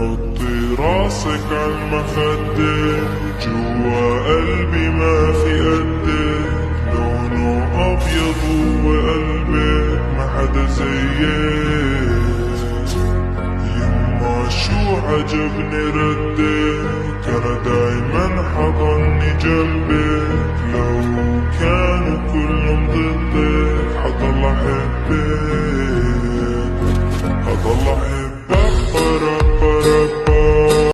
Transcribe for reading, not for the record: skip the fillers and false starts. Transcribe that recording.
حطي راسك عالمخدة، جوا قلبي ما في قدك، لونه أبيض وقلبك ما حدا زيك. يما شو عجبني ردك، أنا دايما حضني جنبك، لو كانوا كلهم ضدك حضل أحبك، حضل أحبك.